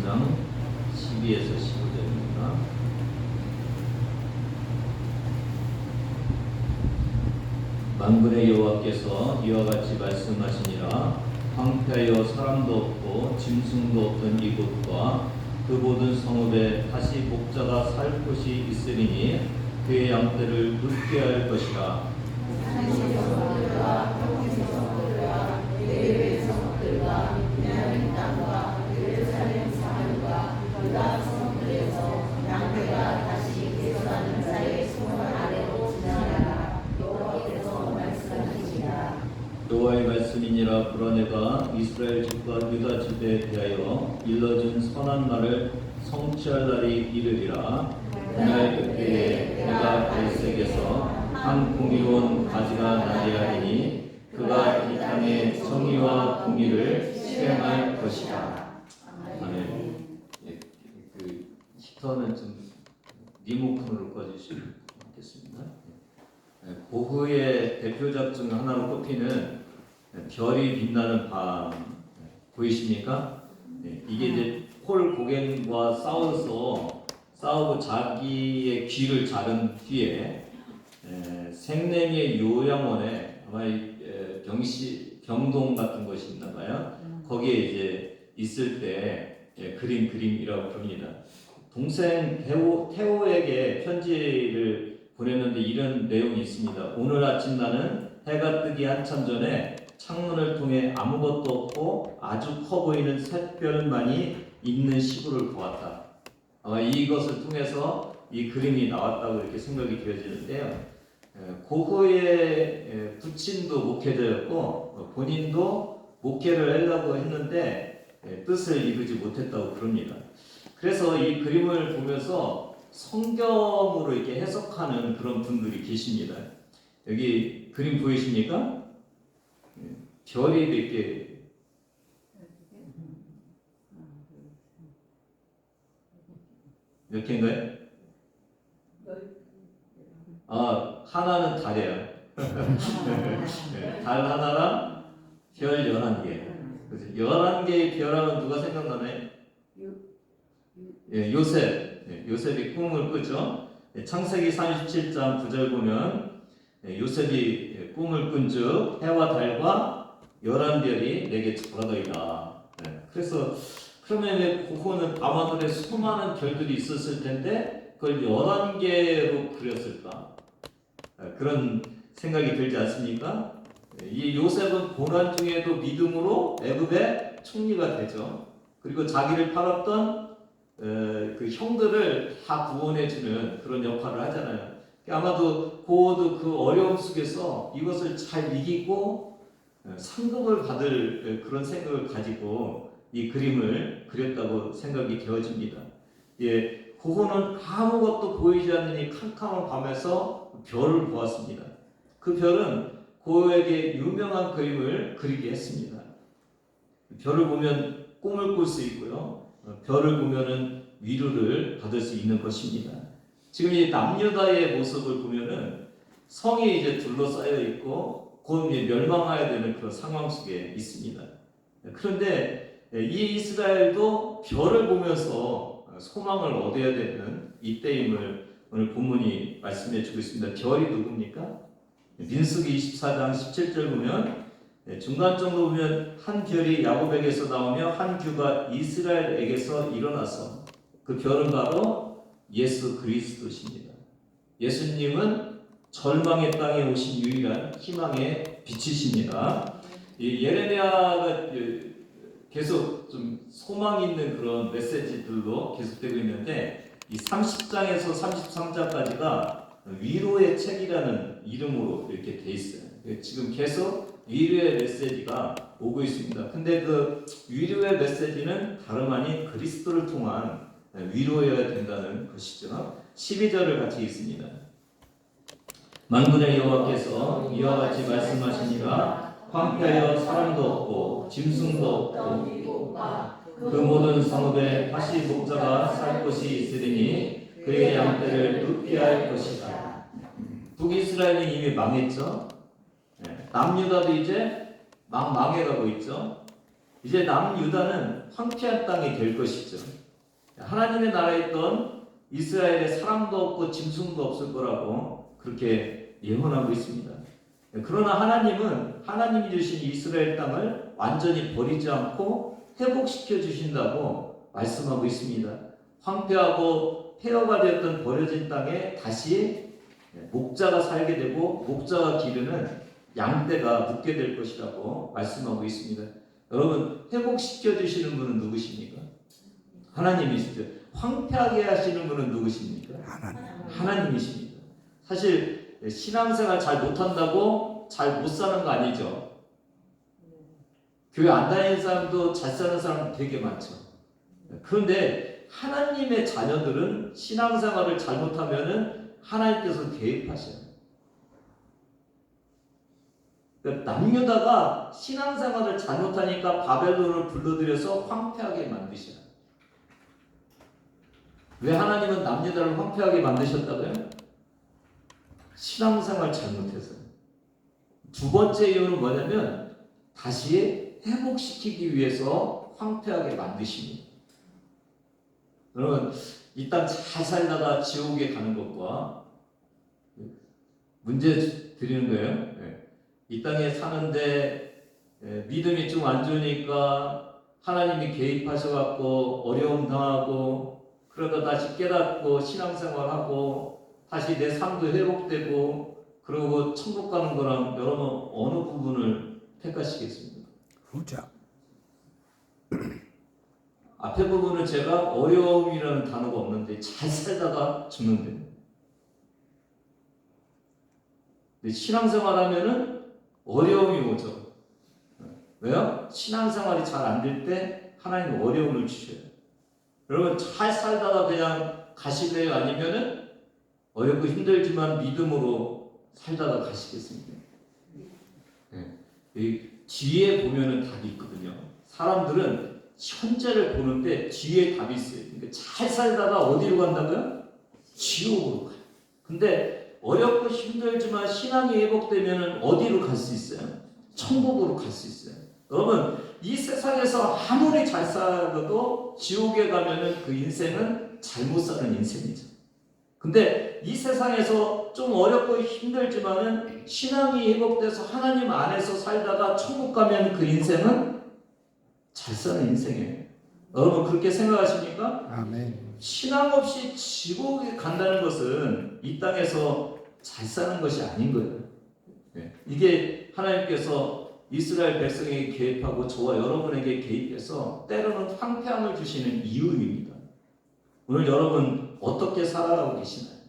4장 12에서 15절입니다. 만군의 여호와께서 이와 같이 말씀하시니라. 황폐하여 사람도 없고 짐승도 없던 이곳과 그 모든 성읍에 다시 목자가 살 곳이 있으리니 그의 양떼를 눕게 할 것이라. 여호와의 말씀이니라. 불안해가 이스라엘 집과 유다 집에 대하여 일러준 선한 말을 성취할 날이 이르리라. 그날 그때에 그가 갈색에서 한 공의로운 가지가 나게 하리니 그가 이 땅에 정의와 공의를 실행할 것이다. 아멘. 예, 그 히터는 좀 리모컨으로 꺼주시면 좋겠습니다. 고흐의 대표작 중 하나로 꼽히는 별이 빛나는 밤 보이십니까? 이게 이제 폴 고겐과 싸우고 자기의 귀를 자른 뒤에 생명의 요양원에 아마 병동 같은 것이 있나 봐요. 거기에 이제 있을 때 그린 그림이라고 부릅니다. 동생 테오에게 편지를 보냈는데 이런 내용이 있습니다. 오늘 아침 나는 해가 뜨기 한참 전에 창문을 통해 아무것도 없고 아주 커 보이는 샛별만이 있는 시골을 보았다. 아마 이것을 통해서 이 그림이 나왔다고 이렇게 생각이 되어지는데요. 고흐의 부친도 목회자였고 본인도 목회를 하려고 했는데 뜻을 이루지 못했다고 그럽니다. 그래서 이 그림을 보면서 성경으로 이렇게 해석하는 그런 분들이 계십니다. 여기 그림 보이십니까? 별이 이렇게 몇 개인가요? 하나는 달이에요. 달 하나랑 별 11개. 11개의 별하면 누가 생각나나요? 요셉이 꿈을 꾸죠. 창세기 37장 9절 보면 요셉이 꿈을 꾼즉 해와 달과 11별이 내게 절하더이다. 그래서 그러면 고흐는 아마도 수많은 별들이 있었을 텐데 그걸 11개로 그렸을까? 그런 생각이 들지 않습니까? 이 요셉은 고난 중에도 믿음으로 애굽의 총리가 되죠. 그리고 자기를 팔았던 그 형들을 다 구원해주는 그런 역할을 하잖아요. 아마도 고흐도 그 어려움 속에서 이것을 잘 이기고 상급을 받을 그런 생각을 가지고 이 그림을 그렸다고 생각이 되어집니다. 고흐는 아무것도 보이지 않는 이 캄캄한 밤에서 별을 보았습니다. 그 별은 고흐에게 유명한 그림을 그리게 했습니다. 별을 보면 꿈을 꿀 수 있고요. 별을 보면은 위로를 받을 수 있는 것입니다. 지금 이 남유다의 모습을 보면은 성이 이제 둘러싸여 있고 곧 멸망해야 되는 그런 상황 속에 있습니다. 그런데 이 이스라엘도 별을 보면서 소망을 얻어야 되는 이때임을 오늘 본문이 말씀해 주고 있습니다. 별이 누굽니까? 민수기 24장 17절 보면 중간 정도 보면 한 별이 야곱에게서 나오며 한 규가 이스라엘에게서 일어나서 그 별은 바로 예수 그리스도십니다. 예수님은 절망의 땅에 오신 유일한 희망의 빛이십니다. 이 예레미야가 계속 좀 소망 있는 그런 메시지들로 계속되고 있는데 이 30장에서 33장까지가 위로의 책이라는 이름으로 이렇게 돼 있어요. 지금 계속 위로의 메시지가 오고 있습니다. 근데 그 위로의 메시지는 다름 아닌 그리스도를 통한 위로여야 된다는 것이죠. 12절을 같이 읽습니다. 만군의 여호와께서 이와 같이 말씀하시니라. 황폐하여 사람도 없고 짐승도 없고 그 모든 성읍에 다시 목자가 살 곳이 있으리니 그의 양떼를 눕게 할 것이다. 북이스라엘은 이미 망했죠. 남유다도 이제 망해가고 있죠. 이제 남유다는 황폐한 땅이 될 것이죠. 하나님의 나라에 있던 이스라엘에 사람도 없고 짐승도 없을 거라고 그렇게 예언하고 있습니다. 그러나 하나님은 하나님이 주신 이스라엘 땅을 완전히 버리지 않고 회복시켜 주신다고 말씀하고 있습니다. 황폐하고 폐허가 되었던 버려진 땅에 다시 목자가 살게 되고 목자가 기르는 양떼가 눕게 될 것이라고 말씀하고 있습니다. 여러분, 회복시켜 주시는 분은 누구십니까? 하나님이시죠. 황폐하게 하시는 분은 누구십니까? 하나님이십니다. 사실 신앙생활 잘 못한다고 잘 못 사는 거 아니죠. 교회 안 다니는 사람도 잘 사는 사람 되게 많죠. 그런데 하나님의 자녀들은 신앙생활을 잘못하면은 하나님께서 개입하셔요. 그러니까 남유다가 신앙생활을 잘못하니까 바벨론을 불러들여서 황폐하게 만드셔요. 왜 하나님은 남유다를 황폐하게 만드셨다고요? 신앙생활 잘못해서. 두 번째 이유는 뭐냐면 다시 회복시키기 위해서 황폐하게 만드십니다. 여러분, 이 땅 잘 살다가 지옥에 가는 것과 문제 드리는 거예요. 이 땅에 사는데 믿음이 좀 안 좋으니까 하나님이 개입하셔갖고 어려움 당하고 그러다 다시 깨닫고 신앙생활하고 다시 내 삶도 회복되고 그러고 천국 가는 거랑 여러분 어느 부분을 택하시겠습니까? 후자. 앞에 부분은 제가 어려움이라는 단어가 없는데 잘 살다가 죽는데 근데 신앙생활 하면은 어려움이 오죠. 왜요? 신앙생활이 잘 안 될 때 하나님 어려움을 주셔요. 여러분 잘 살다가 그냥 가실래요? 아니면은 어렵고 힘들지만 믿음으로 살다가 가시겠습니까? 이 뒤에 보면은 답이 있거든요. 사람들은 현재를 보는데 뒤에 답이 있어요. 그러니까 잘 살다가 어디로 간다고요? 지옥으로 가요. 근데 어렵고 힘들지만 신앙이 회복되면 어디로 갈 수 있어요? 천국으로 갈 수 있어요. 여러분 이 세상에서 아무리 잘 살아도 지옥에 가면은 그 인생은 잘못 사는 인생이죠. 근데 이 세상에서 좀 어렵고 힘들지만은 신앙이 회복돼서 하나님 안에서 살다가 천국 가면 그 인생은 잘 사는 인생이에요. 여러분 그렇게 생각하십니까? 아멘. 신앙 없이 지옥에 간다는 것은 이 땅에서 잘 사는 것이 아닌 거예요. 이게 하나님께서 이스라엘 백성에게 개입하고 저와 여러분에게 개입해서 때로는 황폐함을 주시는 이유입니다. 오늘 여러분 어떻게 살아가고 계시나요?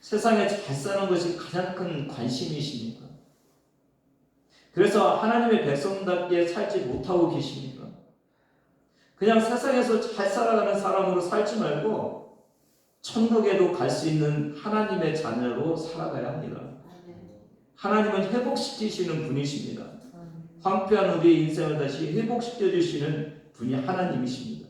세상에 잘 사는 것이 가장 큰 관심이십니까? 그래서 하나님의 백성답게 살지 못하고 계십니까? 그냥 세상에서 잘 살아가는 사람으로 살지 말고 천국에도 갈 수 있는 하나님의 자녀로 살아가야 합니다. 하나님은 회복시키시는 분이십니다. 황폐한 우리의 인생을 다시 회복시켜 주시는 분이 하나님이십니다.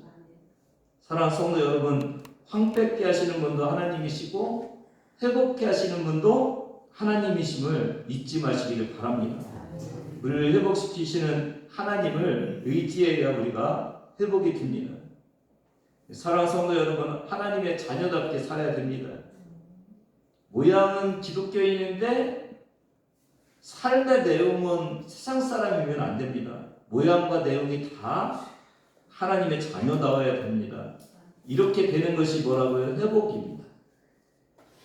사랑하는 성도 여러분, 황폐케 하시는 분도 하나님이시고 회복케 하시는 분도 하나님이심을 잊지 마시기를 바랍니다. 우리를 회복시키시는 하나님을 의지해야 우리가 회복이 됩니다. 사랑하는 성도 여러분, 하나님의 자녀답게 살아야 됩니다. 모양은 기독교인인데 삶의 내용은 세상 사람이면 안 됩니다. 모양과 내용이 다 하나님의 자녀다워야 됩니다. 이렇게 되는 것이 뭐라고요? 회복입니다.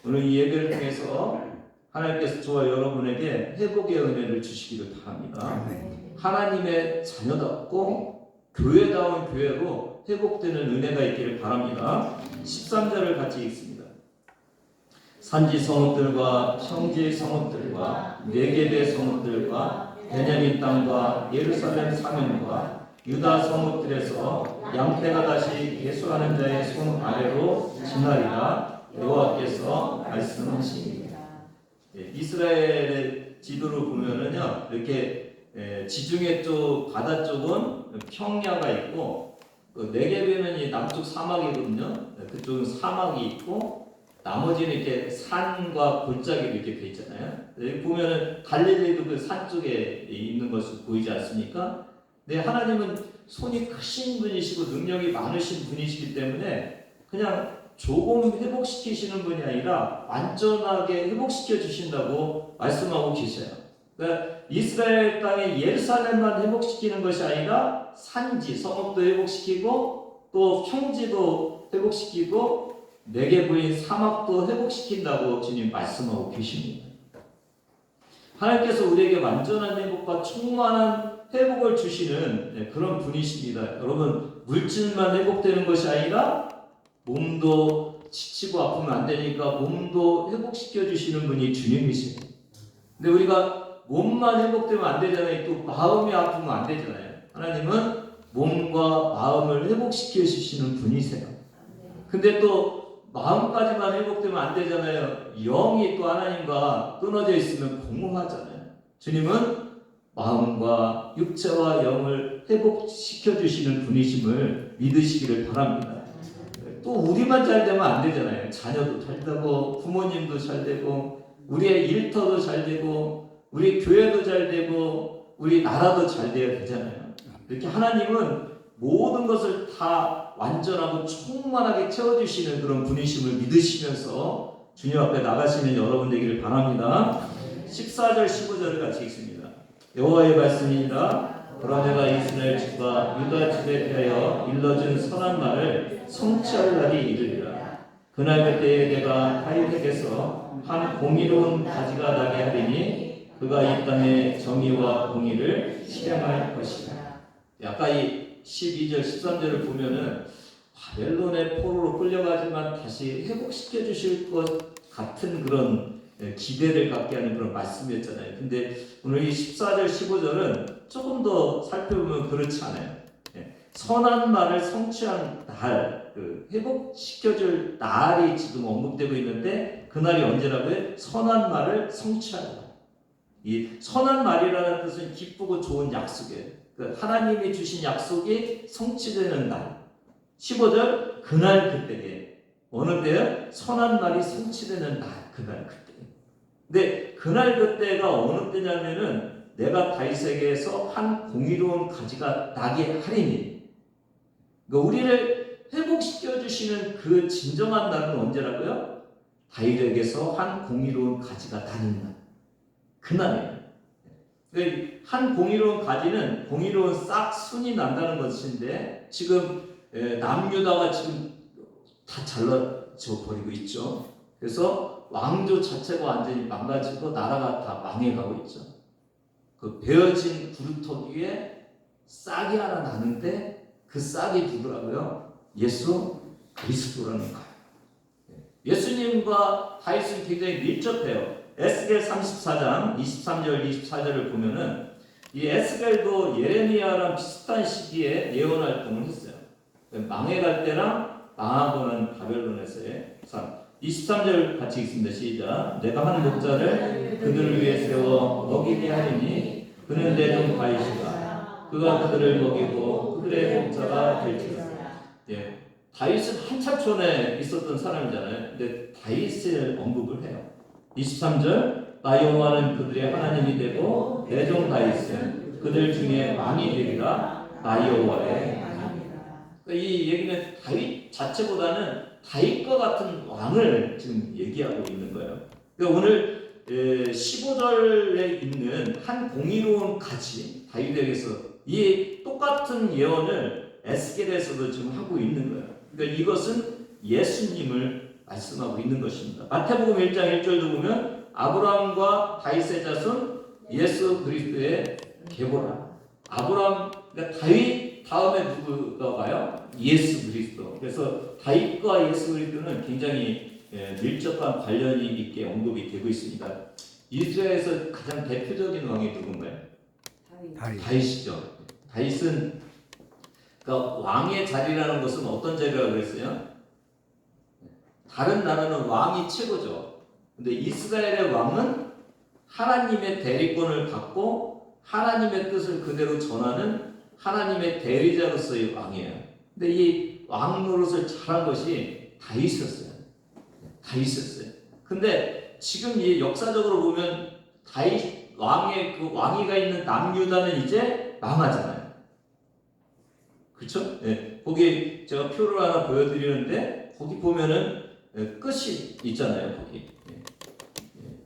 오늘 이 예배를 통해서 하나님께서 저와 여러분에게 회복의 은혜를 주시기를 바랍니다. 하나님의 자녀답고 교회다운 교회로 회복되는 은혜가 있기를 바랍니다. 13절을 같이 읽습니다. 산지 성읍들과 형지 성읍들과 네게베 성읍들과 베냐민 땅과 예루살렘 사면과 유다 성읍들에서 양떼가 다시 예수하는 자의 손 아래로 지나리라 여호와께서 말씀하십니다. 이스라엘의 지도를 보면은요 이렇게 지중해 쪽 바다 쪽은 평야가 있고 네게베는 이 남쪽 사막이거든요. 그쪽은 사막이 있고 나머지는 이렇게 산과 골짜기로 이렇게 돼 있잖아요. 여기 보면은 갈릴리도 그 산 쪽에 있는 것을 보이지 않습니까? 근데 하나님은 손이 크신 분이시고 능력이 많으신 분이시기 때문에 그냥 조금 회복시키시는 분이 아니라 완전하게 회복시켜 주신다고 말씀하고 계셔요. 그러니까 이스라엘 땅의 예루살렘만 회복시키는 것이 아니라 산지, 성읍도 회복시키고 또 평지도 회복시키고 네게부인 사막도 회복시킨다고 주님 말씀하고 계십니다. 하나님께서 우리에게 완전한 회복과 충만한 회복을 주시는 그런 분이십니다. 여러분, 물질만 회복되는 것이 아니라 몸도 지치고 아프면 안 되니까 몸도 회복시켜 주시는 분이 주님이세요. 근데 우리가 몸만 회복되면 안 되잖아요. 또 마음이 아프면 안 되잖아요. 하나님은 몸과 마음을 회복시켜 주시는 분이세요. 근데 또 마음까지만 회복되면 안 되잖아요. 영이 또 하나님과 끊어져 있으면 공허하잖아요. 주님은 마음과 육체와 영을 회복시켜 주시는 분이심을 믿으시기를 바랍니다. 또 우리만 잘 되면 안 되잖아요. 자녀도 잘 되고 부모님도 잘 되고 우리의 일터도 잘 되고 우리 교회도 잘 되고 우리 나라도 잘 돼야 되잖아요. 이렇게 하나님은 모든 것을 다 완전하고 충만하게 채워주시는 그런 분이심을 믿으시면서 주님 앞에 나가시는 여러분 되기를 바랍니다. 14절 15절을 같이 읽습니다. 여호와의 말씀이니라. 그러나 내가 이스라엘 집과 유다 집에 대하여 일러준 선한 말을 성취할 날이 이르리라. 그날 그때에 내가 다윗에게서 한 공의로운 가지가 나게 하리니 그가 이 땅에 정의와 공의를 실행할 것이다. 아까 이 12절 13절을 보면은 바벨론의 포로로 끌려가지만 다시 회복시켜 주실 것 같은 그런 기대를 갖게 하는 그런 말씀이었잖아요. 근데 오늘 이 14절 15절은 조금 더 살펴보면 그렇지 않아요. 선한 말을 성취한 날, 회복시켜줄 날이 지금 언급되고 있는데 그날이 언제라고요? 선한 말을 성취한다. 이 선한 말이라는 뜻은 기쁘고 좋은 약속이에요. 하나님이 주신 약속이 성취되는 날. 15절 그날 그때에 어느 때요? 선한 말이 성취되는 날. 그날 그때. 근데 그날 그때가 어느 때냐면은 내가 다윗에게서 한 공의로운 가지가 나게 하리니. 그러니까 우리를 회복시켜 주시는 그 진정한 날은 언제라고요? 다윗에게서 한 공의로운 가지가 나는 날. 그날이에요. 한 공의로운 가지는 공의로운 싹순이 난다는 것인데 지금 남유다가 지금 다 잘라져 버리고 있죠. 그래서 왕조 자체가 완전히 망가지고 나라가 다 망해가고 있죠. 그 베어진 구루터 위에 싹이 하나 나는데 그 싹이 누구라고요? 예수 그리스도라는 거예요. 예수님과 다윗은 굉장히 밀접해요. 에스겔 34장 23절 24절을 보면은 이 에스겔도 예레미야랑 비슷한 시기에 예언 활동을 했어요. 망해갈 때랑 망하고 난 바벨론에서의 삶. 23절 같이 읽습니다. 시작. 내가 한 목자를 그들을 위해 세워 먹이게 하리니 그는 내 종 다윗이다. 그가 그들을 먹이고 그들의 목자가 될지라. 예, 다윗은 한참 전에 있었던 사람이잖아요. 근데 다윗을 언급을 해요. 23절 나 여호와는 그들의 하나님이 되고 내 종 다윗은 그들 중에 왕이 되리라. 나 여호와의 이 얘기는 다윗 자체보다는 다윗과 같은 왕을 지금 얘기하고 있는 거예요. 그러니까 오늘 15절에 있는 한 공의로운 가지 다윗에게서 이 똑같은 예언을 에스겔에서도 지금 하고 있는 거예요. 그러니까 이것은 예수님을 말씀하고 있는 것입니다. 마태복음 1장 1절도 보면 아브라함과 다윗의 자손 예수 그리스도의 계보라. 아브라함 그러니까 다윗 다음에 누구가 와요? 예수 그리스도. 그래서 다윗과 예수 그리스도는 굉장히 밀접한 관련이 있게 언급이 되고 있습니다. 이스라엘에서 가장 대표적인 왕이 누군가요? 다윗이죠. 다윗은 그러니까 왕의 자리라는 것은 어떤 자리라고 그랬어요? 다른 나라는 왕이 최고죠. 근데 이스라엘의 왕은 하나님의 대리권을 받고 하나님의 뜻을 그대로 전하는 하나님의 대리자로서의 왕이에요. 근데 이 왕 노릇을 잘한 것이 다윗이었어요. 다윗이었어요. 근데 지금 이 역사적으로 보면 다윗 왕의 그 왕위가 있는 남유다는 이제 망하잖아요. 그렇죠? 예, 거기 제가 표를 하나 보여드리는데 거기 보면은 끝이 있잖아요. 거기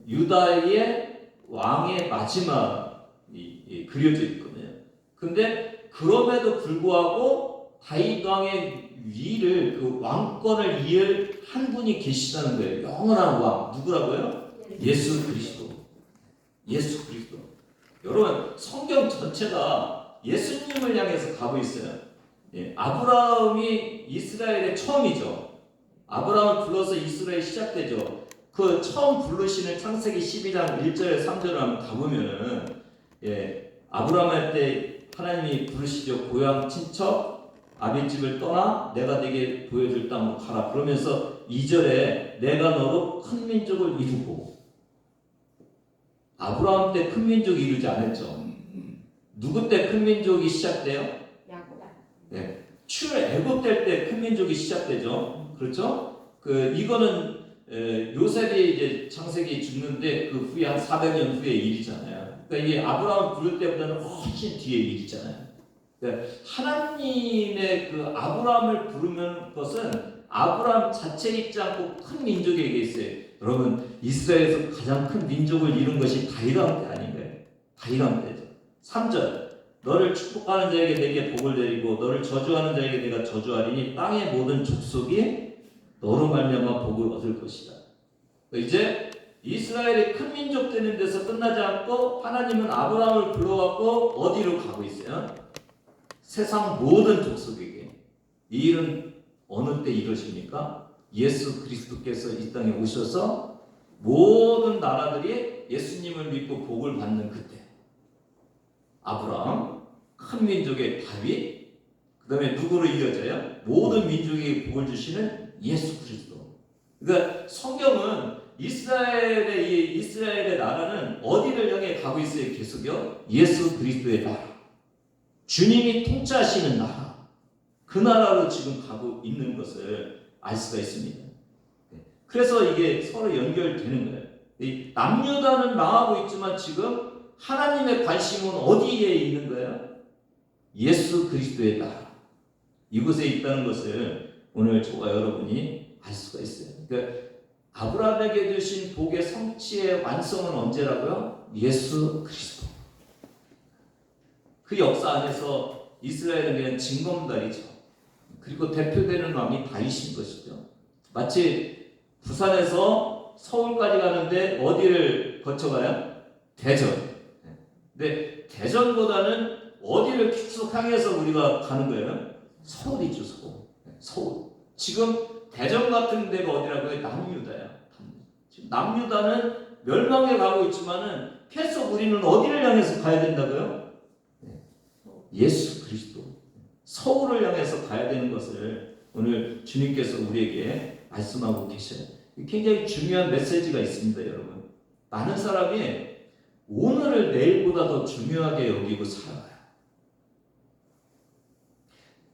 유다의 왕의 마지막이 그려져 있거든요. 근데 그럼에도 불구하고 다윗 왕의 위를 그 왕권을 이을 한 분이 계시다는 거예요. 영원한 왕 누구라고요? 예수 그리스도. 예수 그리스도. 여러분 성경 전체가 예수님을 향해서 가고 있어요. 아브라함이 이스라엘의 처음이죠. 아브라함을 불러서 이스라엘이 시작되죠. 그 처음 부르시는 창세기 12장 1절에 3절을 한번 가보면은 아브라함 때 하나님이 부르시죠. 고향 친척 아비집을 떠나 내가 네게 보여줄 땅으로 가라. 그러면서 2절에 내가 너로 큰 민족을 이루고. 아브라함 때 큰 민족이 이루지 않았죠. 누구 때 큰 민족이 시작돼요? 출애굽될 때 큰 민족이 시작되죠. 그렇죠? 이거는 요셉이 이제 창세기 죽는데 그 후에 한 400년 후의 일이잖아요. 그러니까 이게 아브라함을 부를 때보다는 훨씬 뒤의 일이잖아요. 그러니까 하나님의 그 아브라함을 부르는 것은 아브라함 자체에 있지 않고 큰 민족에게 있어요. 여러분 이스라엘에서 가장 큰 민족을 이룬 것이 다윗왕 때 아닌가요? 다윗왕 때죠. 3절 너를 축복하는 자에게 내게 복을 내리고 너를 저주하는 자에게 내가 저주하리니 땅의 모든 족속이 너로 말미암아 복을 얻을 것이다. 이제 이스라엘이 큰 민족 되는 데서 끝나지 않고 하나님은 아브라함을 불러갖고 어디로 가고 있어요? 세상 모든 족속에게. 이 일은 어느 때 이루어집니까? 예수 그리스도께서 이 땅에 오셔서 모든 나라들이 예수님을 믿고 복을 받는 그때. 아브라함, 큰 민족의 다윗, 그 다음에 누구로 이어져요? 모든 민족에게 복을 주시는 예수 그리스도. 그러니까 성경은 이스라엘의 나라는 어디를 향해 가고 있어요? 계속요? 예수 그리스도의 나라. 주님이 통치하시는 나라. 그 나라로 지금 가고 있는 것을 알 수가 있습니다. 그래서 이게 서로 연결되는 거예요. 남유다는 망하고 있지만 지금 하나님의 관심은 어디에 있는 거예요? 예수 그리스도의 나라. 이곳에 있다는 것을 오늘 저와 여러분이 알 수가 있어요. 그러니까 아브라함에게 주신 복의 성취의 완성은 언제라고요? 예수 그리스도. 그 역사 안에서 이스라엘은 그냥 징검다리죠. 그리고 대표되는 왕이 다윗인 것이죠. 마치 부산에서 서울까지 가는데 어디를 거쳐가요? 대전. 근데 대전보다는 어디를 계속 향해서 우리가 가는 거예요? 서울이죠, 서울. 지금 대전 같은 데가 어디라고요? 남유다야. 지금 남유다는 멸망에 가고 있지만은 계속 우리는 어디를 향해서 가야 된다고요? 예수 그리스도. 서울을 향해서 가야 되는 것을 오늘 주님께서 우리에게 말씀하고 계셔요. 굉장히 중요한 메시지가 있습니다, 여러분. 많은 사람이 오늘을 내일보다 더 중요하게 여기고 살아가요.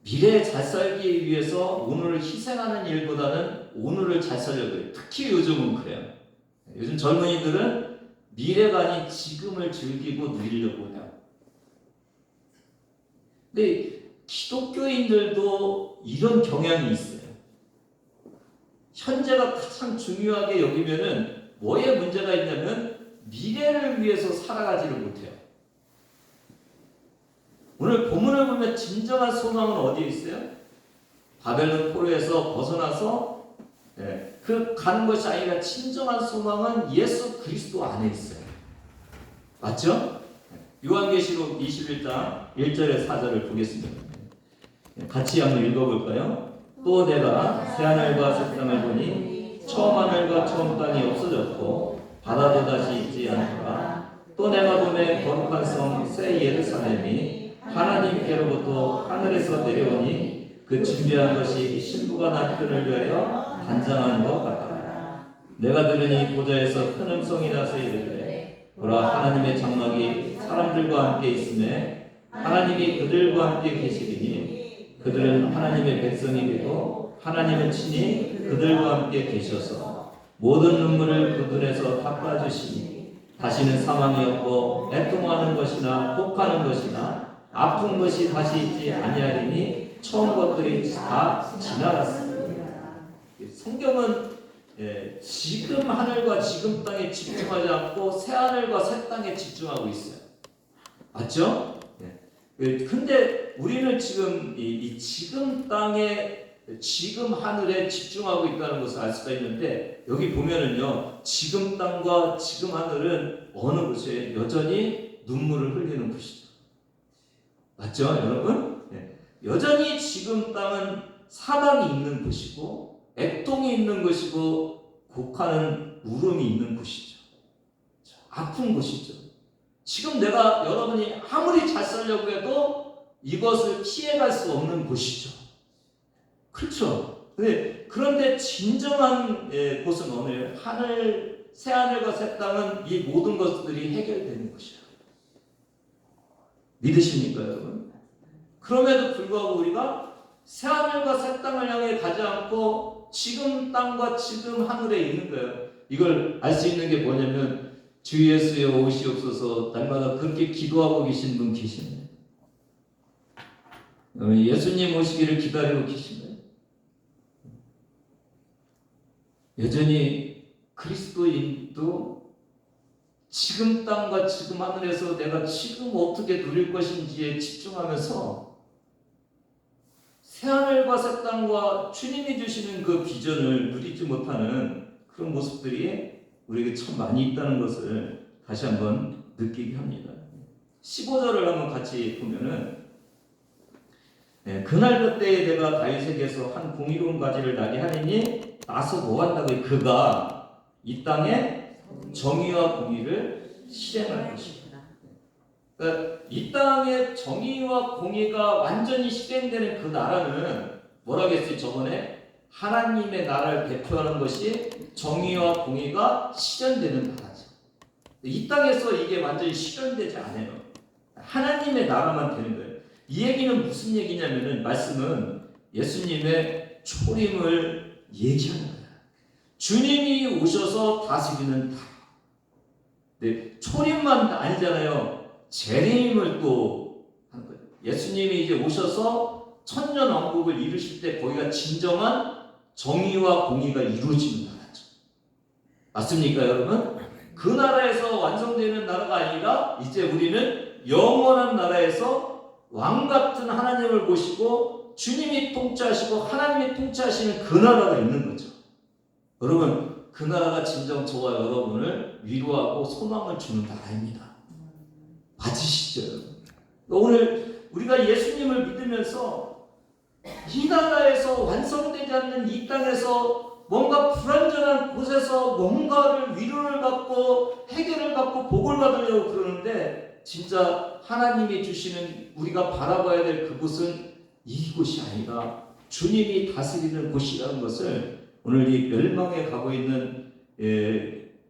미래에 잘 살기 위해서 오늘을 희생하는 일보다는 오늘을 잘 살려고 해요. 특히 요즘은 그래요. 요즘 젊은이들은 미래가 아닌 지금을 즐기고 누리려고 해요. 근데 기독교인들도 이런 경향이 있어요. 현재가 가장 중요하게 여기면은 뭐에 문제가 있냐면 미래를 위해서 살아가지를 못해요. 오늘 본문을 보면 진정한 소망은 어디에 있어요? 바벨론 포로에서 벗어나서 그 가는 것이 아니라 진정한 소망은 예수 그리스도 안에 있어요. 맞죠? 요한계시록 21장 1절에 4절을 보겠습니다. 같이 한번 읽어볼까요? 또 내가 새하늘과 새 땅을 보니 처음 하늘과 처음 땅이 없어졌고 바다도 다시 있지 않더라. 또 내가 보매 거룩한 성 새 예루살렘이 하나님께로부터 하늘에서 내려오니 그 준비한 것이 신부가 남편을 위하여 단장한 것 같더라. 내가 들으니 보좌에서 큰 음성이 나서 이르되 보라 하나님의 장막이 사람들과 함께 있음에 하나님이 그들과 함께 계시리니 그들은 하나님의 백성이 되고 하나님은 친히 그들과 함께 계셔서 모든 눈물을 그 눈에서 닦아주시니 다시는 사망이 없고 애통하는 것이나 혹하는 것이나 아픈 것이 다시 있지 아니하리니 처음 것들이 다 지나갔습니다. 성경은 지금 하늘과 지금 땅에 집중하지 않고 새 하늘과 새 땅에 집중하고 있어요. 맞죠? 근데 우리는 지금 이 지금 땅에 지금 하늘에 집중하고 있다는 것을 알 수가 있는데, 여기 보면은요, 지금 땅과 지금 하늘은 어느 곳에 여전히 눈물을 흘리는 곳이죠. 맞죠, 여러분? 여전히 지금 땅은 사방이 있는 곳이고 애통이 있는 곳이고 곡하는 울음이 있는 곳이죠. 아픈 곳이죠. 지금 내가 여러분이 아무리 잘 살려고 해도 이것을 피해갈 수 없는 곳이죠. 그렇죠. 그런데 진정한 곳은 어느예요? 새 하늘과 새 땅은 이 모든 것들이 해결되는 곳이에요. 믿으십니까, 여러분? 그럼에도 불구하고 우리가 새 하늘과 새 땅을 향해 가지 않고 지금 땅과 지금 하늘에 있는 거예요. 이걸 알 수 있는 게 뭐냐면, 주 예수여 오시옵소서 날마다 그렇게 기도하고 계신 분 계시나요? 예수님 오시기를 기다리고 계신가요? 여전히 그리스도인도 지금 땅과 지금 하늘에서 내가 지금 어떻게 누릴 것인지에 집중하면서 새하늘과 새 땅과 주님이 주시는 그 비전을 누리지 못하는 그런 모습들이 우리에게 참 많이 있다는 것을 다시 한번 느끼게 합니다. 15절을 한번 같이 보면은, 그날 그때에 내가 다윗에게서 한 공의로운 가지를 나게 하리니 나서 뭐 한다고요? 그가 이 땅에 정의와 공의를 실행할 것이다. 그러니까 이 땅에 정의와 공의가 완전히 실행되는 그 나라는 뭐라고 했어요? 저번에 하나님의 나라를 대표하는 것이 정의와 공의가 실현되는 나라죠. 이 땅에서 이게 완전히 실현되지 않아요. 하나님의 나라만 되는 거예요. 이 얘기는 무슨 얘기냐면은, 말씀은 예수님의 초림을 얘기하는 거예요. 주님이 오셔서 다스리는 나라. 네, 초림만 아니잖아요. 재림을 또 하는 거예요. 예수님이 이제 오셔서 천년왕국을 이루실 때 거기가 진정한 정의와 공의가 이루어지는 나라죠. 맞습니까, 여러분? 그 나라에서 완성되는 나라가 아니라 이제 우리는 영원한 나라에서 왕 같은 하나님을 모시고 주님이 통치하시고 하나님이 통치하시는 그 나라가 있는 거죠. 여러분, 그 나라가 진정 저와 여러분을 위로하고 소망을 주는 나라입니다. 맞으시죠? 오늘 우리가 예수님을 믿으면서 이 나라에서 완성되지 않는 이 땅에서 뭔가 불완전한 곳에서 뭔가를 위로를 받고 해결을 받고 복을 받으려고 그러는데, 진짜 하나님이 주시는 우리가 바라봐야 될 그곳은 이곳이 아니라 주님이 다스리는 곳이라는 것을 오늘 이 멸망에 가고 있는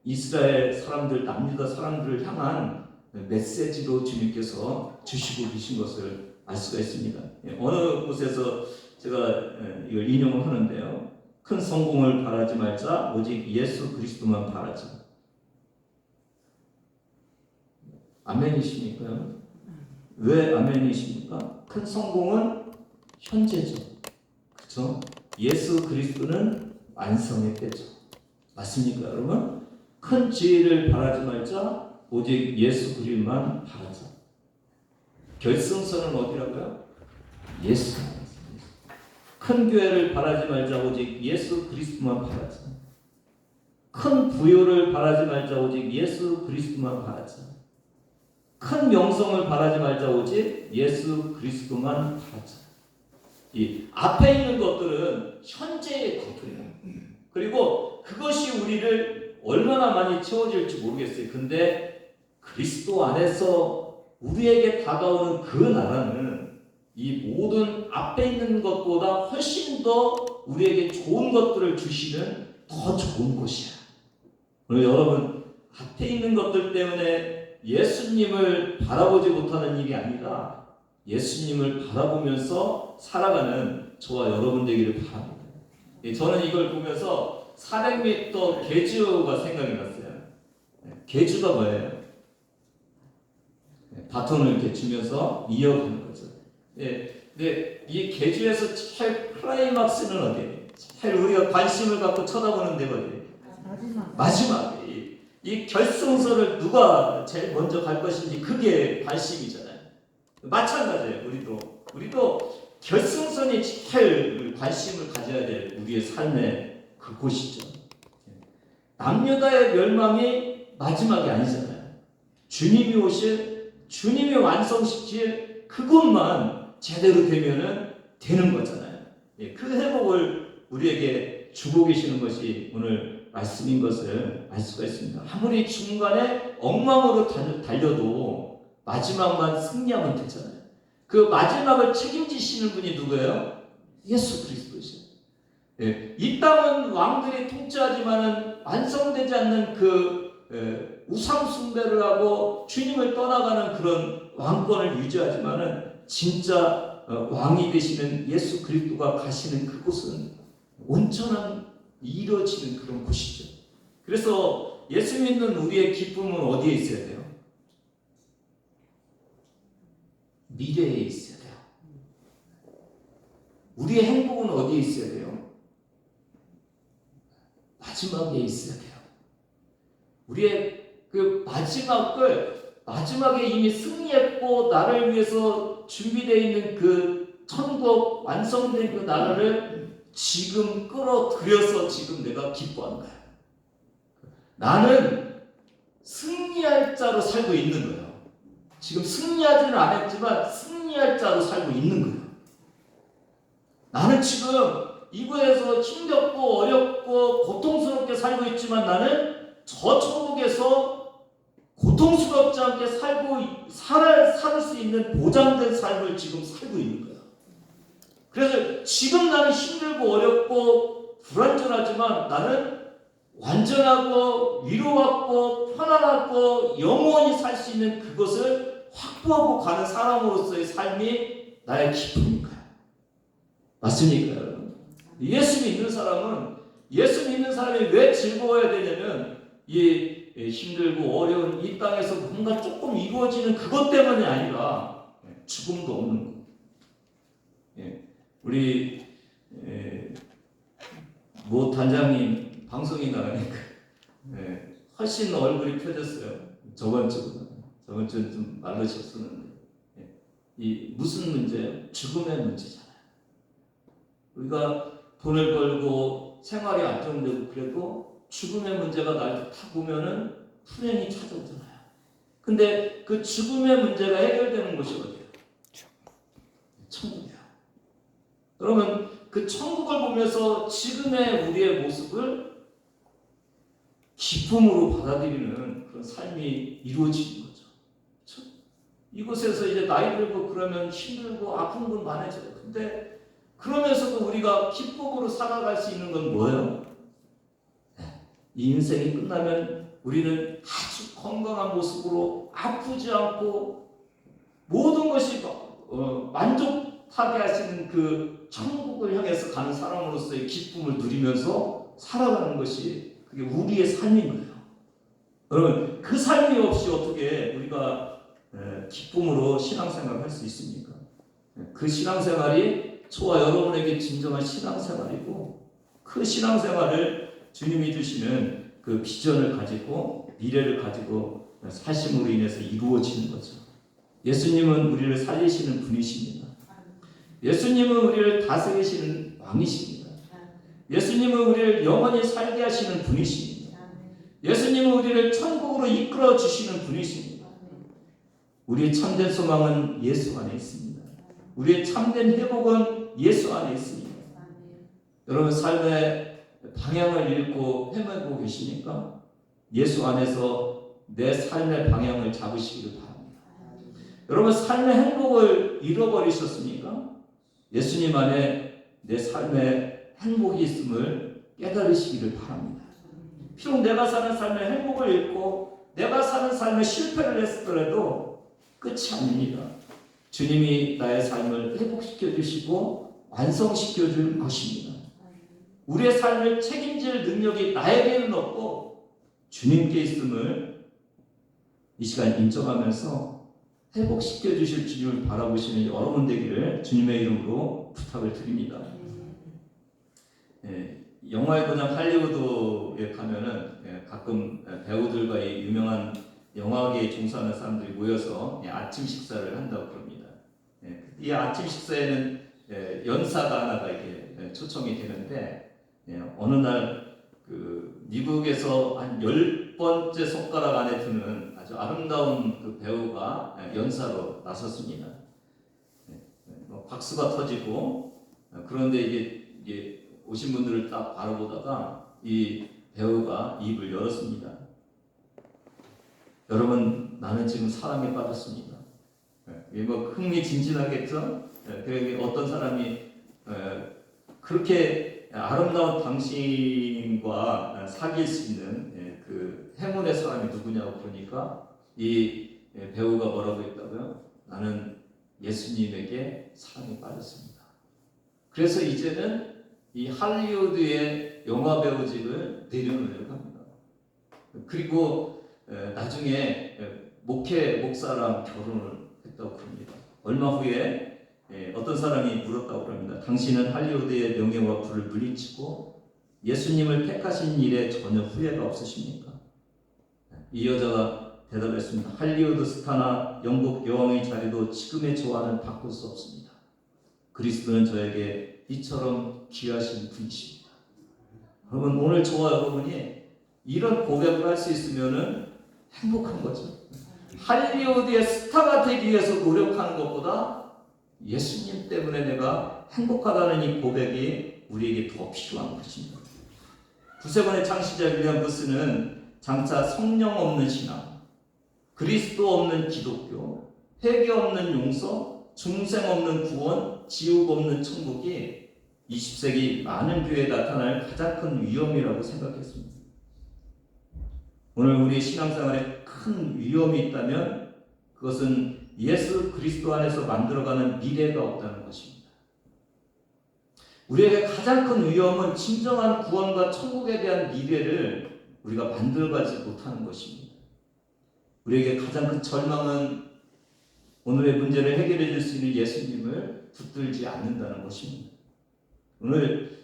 이스라엘 사람들, 남유다 사람들을 향한 메시지로 주님께서 주시고 계신 것을 알 수가 있습니다. 어느 곳에서 제가 이걸 인용을 하는데요. 큰 성공을 바라지 말자, 오직 예수 그리스도만 바라자. 아멘이십니까? 왜 아멘이십니까? 큰 성공은 현재죠. 그렇죠? 예수 그리스도는 완성의 때죠. 맞습니까, 여러분? 큰 지혜를 바라지 말자, 오직 예수 그리스도만 바라자. 결승선은 어디라고요? 예수. 큰 교회를 바라지 말자, 오직 예수 그리스도만 바라자. 큰 부요를 바라지 말자, 오직 예수 그리스도만 바라자. 큰 명성을 바라지 말자, 오직 예수 그리스도만 바라자. 이 앞에 있는 것들은 현재의 것들이에요. 그리고 그것이 우리를 얼마나 많이 채워질지 모르겠어요. 근데 그리스도 안에서 우리에게 다가오는 그 나라는 이 모든 앞에 있는 것보다 훨씬 더 우리에게 좋은 것들을 주시는 더 좋은 곳이야. 오늘 여러분, 앞에 있는 것들 때문에 예수님을 바라보지 못하는 일이 아니라 예수님을 바라보면서 살아가는 저와 여러분 되기를 바랍니다. 저는 이걸 보면서 400m 계주가 생각이 났어요. 계주가 뭐예요? 바톤을 이렇게 주면서 이어가는 거죠. 근데 이 계주에서 제일 클라이막스는 어디예요? 제일 우리가 관심을 갖고 쳐다보는 데가 어디예요? 마지막에 이 결승선을 누가 제일 먼저 갈 것인지 그게 관심이잖아요. 마찬가지예요. 우리도 결승선이 제일 관심을 가져야 될 우리의 삶의 그곳이죠. 남유다의 멸망이 마지막이 아니잖아요. 주님이 오실, 주님이 완성시킬 그것만 제대로 되면은 되는 거잖아요. 그 회복을 우리에게 주고 계시는 것이 오늘 말씀인 것을 알 수가 있습니다. 아무리 중간에 엉망으로 달려도 마지막만 승리하면 되잖아요. 그 마지막을 책임지시는 분이 누구예요? 예수 그리스도시죠. 이 땅은 왕들이 통치하지만은 완성되지 않는 그 우상 숭배를 하고 주님을 떠나가는 그런 왕권을 유지하지만은 진짜 왕이 되시는 예수 그리스도가 가시는 그곳은 온전한 이루어지는 그런 곳이죠. 그래서 예수 믿는 우리의 기쁨은 어디에 있어야 돼요? 미래에 있어야 돼요. 우리의 행복은 어디에 있어야 돼요? 마지막에 있어야 돼요. 우리의 그 마지막에 이미 승리했고 나를 위해서 준비되어 있는 그 천국 완성된 그 나라를 지금 끌어들여서 지금 내가 기뻐하는 거야. 나는 승리할 자로 살고 있는 거예요. 지금 승리하지는 않았지만 승리할 자로 살고 있는 거예요. 나는 지금 이곳에서 힘겹고 어렵고 고통스럽게 살고 있지만 나는 저 천국에서 고통스럽지 않게 살 수 있는 보장된 삶을 지금 살고 있는 거야. 그래서 지금 나는 힘들고 어렵고 불완전하지만 나는 완전하고 위로받고 편안하고 영원히 살 수 있는 그것을 확보하고 가는 사람으로서의 삶이 나의 기쁨인 거야. 맞습니까, 여러분? 예수 믿는 사람이 왜 즐거워야 되냐면 이 힘들고 어려운 이 땅에서 뭔가 조금 이루어지는 그것 때문이 아니라 죽음도 없는 거. 우리 모 단장님 방송이 나가니까 훨씬 얼굴이 펴졌어요. 저번 주는 좀 말르셨었는데 이 무슨 문제예요? 죽음의 문제잖아요. 우리가 돈을 벌고 생활이 안정되고 그래도 죽음의 문제가 날 타고 오면은 불행이 찾아오잖아요. 근데 그 죽음의 문제가 해결되는 곳이 어디예요? 천국이에요. 그러면 그 천국을 보면서 지금의 우리의 모습을 기쁨으로 받아들이는 그런 삶이 이루어지는 거죠. 그렇죠? 이곳에서 이제 나이 들고 그러면 힘들고 아픈 건 많아져요. 근데 그러면서도 우리가 기쁨으로 살아갈 수 있는 건 뭐예요? 이 인생이 끝나면 우리는 아주 건강한 모습으로 아프지 않고 모든 것이 만족하게 하시는 그 천국을 향해서 가는 사람으로서의 기쁨을 누리면서 살아가는 것이 그게 우리의 삶인 거예요. 여러분, 그 삶이 없이 어떻게 우리가 기쁨으로 신앙생활을 할 수 있습니까? 그 신앙생활이 저와 여러분에게 진정한 신앙생활이고 그 신앙생활을 주님이 주시는 그 비전을 가지고 미래를 가지고 사심으로 인해서 이루어지는 거죠. 예수님은 우리를 살리시는 분이십니다. 예수님은 우리를 다스리시는 왕이십니다. 예수님은 우리를 영원히 살게 하시는 분이십니다. 예수님은 우리를 천국으로 이끌어 주시는 분이십니다. 우리의 참된 소망은 예수 안에 있습니다. 우리의 참된 회복은 예수 안에 있습니다. 여러분 삶의 방향을 잃고 헤매고 계십니까? 예수 안에서 내 삶의 방향을 잡으시기를 바랍니다. 여러분 삶의 행복을 잃어버리셨습니까? 예수님 안에 내 삶의 행복이 있음을 깨달으시기를 바랍니다. 비록 내가 사는 삶의 행복을 잃고 내가 사는 삶의 실패를 했더라도 끝이 아닙니다. 주님이 나의 삶을 회복시켜 주시고 완성시켜 줄 것입니다. 우리의 삶을 책임질 능력이 나에게는 없고 주님께 있음을 이 시간 인정하면서 회복시켜 주실 주님을 바라보시는 여러분 되기를 주님의 이름으로 부탁을 드립니다. 영화의 고장 할리우드에 가면은 가끔 배우들과 이 유명한 영화계에 종사하는 사람들이 모여서 아침 식사를 한다고 그럽니다. 이 아침 식사에는 연사가 하나가 이렇게 초청이 되는데 어느 날 그 미국에서 한 10번째 손가락 안에 드는 아주 아름다운 그 배우가 연사로 나섰습니다. 박수가 터지고 그런데 이게 오신 분들을 딱 바라보다가 이 배우가 입을 열었습니다. 여러분, 나는 지금 사랑에 빠졌습니다. 이게 뭐 흥미진진하겠죠? 그러니까 어떤 사람이 그렇게 아름다운 당신과 사귈 수 있는 그 행운의 사람이 누구냐고 그러니까 이 배우가 뭐라고 했다고요? 나는 예수님에게 사랑에 빠졌습니다. 그래서 이제는 이 할리우드의 영화 배우직을 내려놓으려고 합니다. 그리고 나중에 목사랑 결혼을 했다고 그럽니다. 얼마 후에 어떤 사람이 물었다고 합니다. 당신은 할리우드의 명예와 부를 물리치고 예수님을 택하신 일에 전혀 후회가 없으십니까? 이 여자가 대답했습니다. 할리우드 스타나 영국 여왕의 자리도 지금의 저와는 바꿀 수 없습니다. 그리스도는 저에게 이처럼 귀하신 분이십니다. 여러분, 오늘 저와 여러분이 이런 고백을 할 수 있으면 행복한 거죠. 할리우드의 스타가 되기 위해서 노력하는 것보다 예수님 때문에 내가 행복하다는 이 고백이 우리에게 더 필요한 것입니다. 구세번의 창시자 윌리엄 부스는 장차 성령 없는 신앙, 그리스도 없는 기독교, 회개 없는 용서, 중생 없는 구원, 지옥 없는 천국이 20세기 많은 교회에 나타날 가장 큰 위험이라고 생각했습니다. 오늘 우리 신앙생활에 큰 위험이 있다면 그것은 예수 그리스도 안에서 만들어가는 미래가 없다는 것입니다. 우리에게 가장 큰 위험은 진정한 구원과 천국에 대한 미래를 우리가 만들어가지 못하는 것입니다. 우리에게 가장 큰 절망은 오늘의 문제를 해결해 줄 수 있는 예수님을 붙들지 않는다는 것입니다. 오늘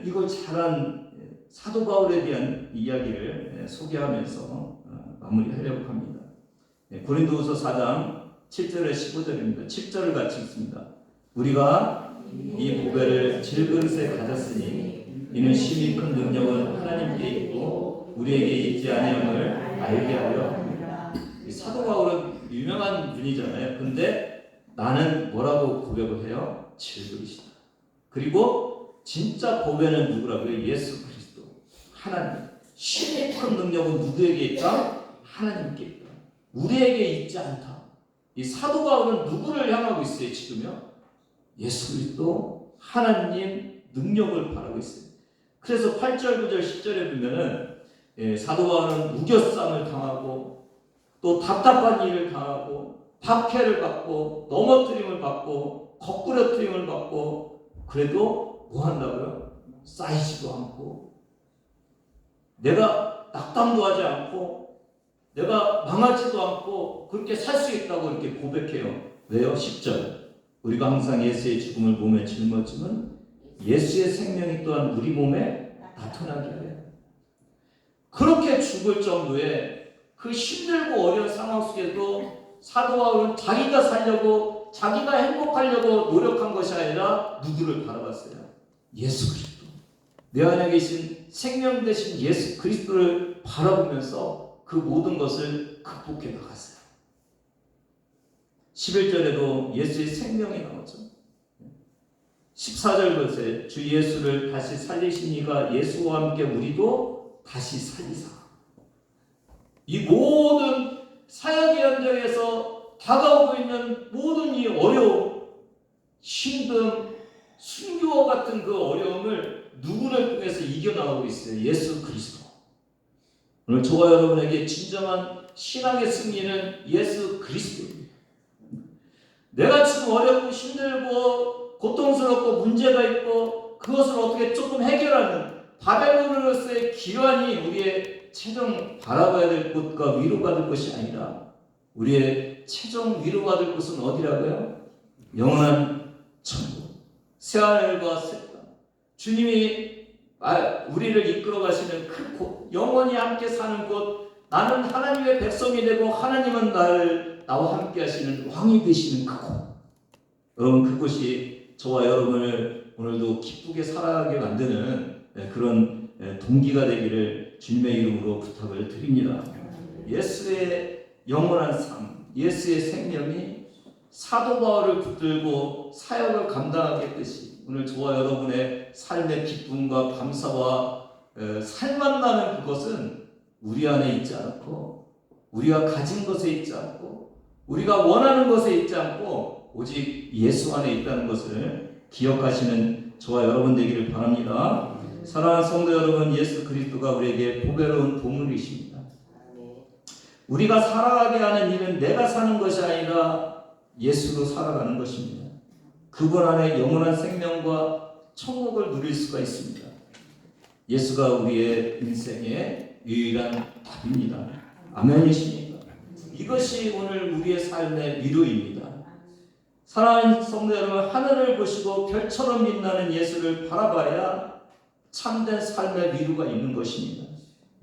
이걸 잘한 사도 바울에 대한 이야기를 소개하면서 마무리하려고 합니다. 고린도후서 4장 7절에 15절입니다. 7절을 같이 읽습니다. 우리가 이 보배를 질그릇에 가졌으니 이는 심히 큰 능력은 하나님께 있고 우리에게 있지 아니함을 알게 하려 합니다. 사도 바울은 유명한 분이잖아요. 근데 나는 뭐라고 고백을 해요? 질그릇이다. 그리고 진짜 보배는 누구라고요? 예수 그리스도, 하나님. 심히 큰 능력은 누구에게 있다? 하나님께 있다. 우리에게 있지 않다. 이 사도 바울은 누구를 향하고 있어요? 지금요? 예수 그리스도, 하나님 능력을 바라고 있어요. 그래서 8절, 9절, 10절에 보면은 사도 바울은 우겨쌈을 당하고 또 답답한 일을 당하고 박해를 받고 넘어뜨림을 받고 거꾸러뜨림을 받고 그래도 뭐 한다고요? 쌓이지도 않고 내가 낙담도 하지 않고 내가 망하지도 않고 그렇게 살 수 있다고 이렇게 고백해요. 왜요? 10절. 우리가 항상 예수의 죽음을 몸에 짊어지면 예수의 생명이 또한 우리 몸에 나타나게 해요. 그렇게 죽을 정도의 그 힘들고 어려운 상황 속에도 사도 바울은 자기가 살려고 자기가 행복하려고 노력한 것이 아니라 누구를 바라봤어요? 예수 그리스도. 내 안에 계신 생명 되신 예수 그리스도를 바라보면서 그 모든 것을 극복해 나갔어요. 11절에도 예수의 생명이 나오죠. 14절 보세요. 주 예수를 다시 살리신 이가 예수와 함께 우리도 다시 살리사. 이 모든 사역의 현장에서 다가오고 있는 모든 이 어려움, 힘듦, 순교와 같은 그 어려움을 누구를 통해서 이겨나가고 있어요? 예수 그리스도. 오늘 저와 여러분에게 진정한 신앙의 승리는 예수 그리스도입니다. 내가 지금 어렵고 힘들고 고통스럽고 문제가 있고 그것을 어떻게 조금 해결하는 바벨론으로서의 기관이 우리의 최종 바라봐야 될 곳과 위로받을 것이 아니라 우리의 최종 위로받을 곳은 어디라고요? 영원한 천국, 새하늘과 새 땅. 주님이 우리를 이끌어 가시는 그 곳, 영원히 함께 사는 곳, 나는 하나님의 백성이 되고 하나님은 나와 함께 하시는 왕이 되시는 그곳. 여러분, 그곳이 저와 여러분을 오늘도 기쁘게 살아가게 만드는 그런 동기가 되기를 주님의 이름으로 부탁을 드립니다. 예수의 영원한 삶, 예수의 생명이 사도 바울을 붙들고 사역을 감당하겠듯이 오늘 저와 여러분의 삶의 기쁨과 감사와 살만 나는 그것은 우리 안에 있지 않고, 우리가 가진 것에 있지 않고, 우리가 원하는 것에 있지 않고 오직 예수 안에 있다는 것을 기억하시는 저와 여러분 되기를 바랍니다. 사랑하는 성도 여러분, 예수 그리스도가 우리에게 보배로운 보물이십니다. 우리가 살아가게 하는 일은 내가 사는 것이 아니라 예수로 살아가는 것입니다. 그분 안에 영원한 생명과 천국을 누릴 수가 있습니다. 예수가 우리의 인생의 유일한 답입니다. 아멘이십니까? 이것이 오늘 우리의 삶의 위로입니다. 사랑하는 성도 여러분, 하늘을 보시고 별처럼 빛나는 예수를 바라봐야 참된 삶의 위로가 있는 것입니다.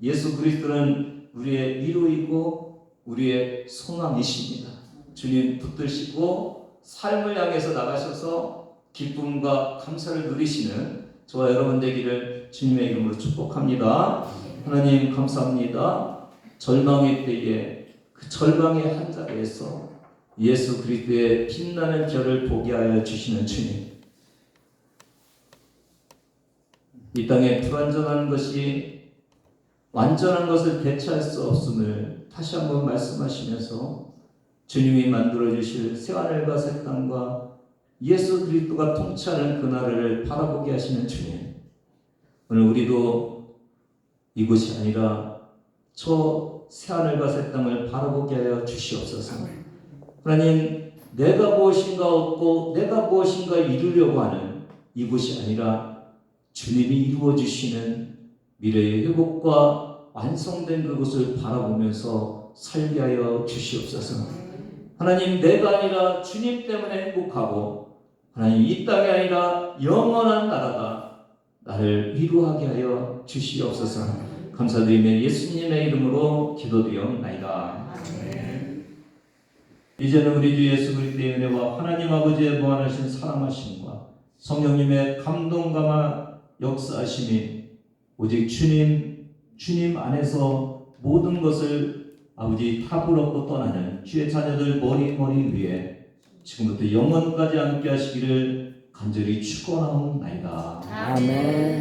예수 그리스도는 우리의 위로이고 우리의 소망이십니다. 주님 붙드시고 삶을 향해서 나가셔서 기쁨과 감사를 누리시는 저와 여러분 되기를 주님의 이름으로 축복합니다. 하나님 감사합니다. 절망의 때에 그 절망의 한 자리에서 예수 그리스도의 빛나는 별을 보게 하여 주시는 주님, 이 땅에 불완전한 것이 완전한 것을 대체할 수 없음을 다시 한번 말씀하시면서 주님이 만들어주실 새하늘과 새 땅과 예수 그리스도가 통치하는 그날을 바라보게 하시는 주님, 오늘 우리도 이곳이 아니라 저 새하늘과 새 땅을 바라보게 하여 주시옵소서. 하나님, 내가 무엇인가 얻고 내가 무엇인가 이루려고 하는 이곳이 아니라 주님이 이루어주시는 미래의 회복과 완성된 그곳을 바라보면서 살게 하여 주시옵소서. 하나님, 내가 아니라 주님 때문에 행복하고 하나님 이 땅이 아니라 영원한 나라가 나를 위로하게 하여 주시옵소서. 감사드리며 예수님의 이름으로 기도드리옵나이다. 이제는 우리 주 예수 그리스도의 은혜와 하나님 아버지의 무한하신 사랑하심과 성령님의 감동감화 역사하심이 오직 주님 안에서 모든 것을 아버지 탑을 얻고 떠나는 주의 자녀들 머리 위에 지금부터 영원까지 함께 하시기를 간절히 축원하옵나이다. 아멘.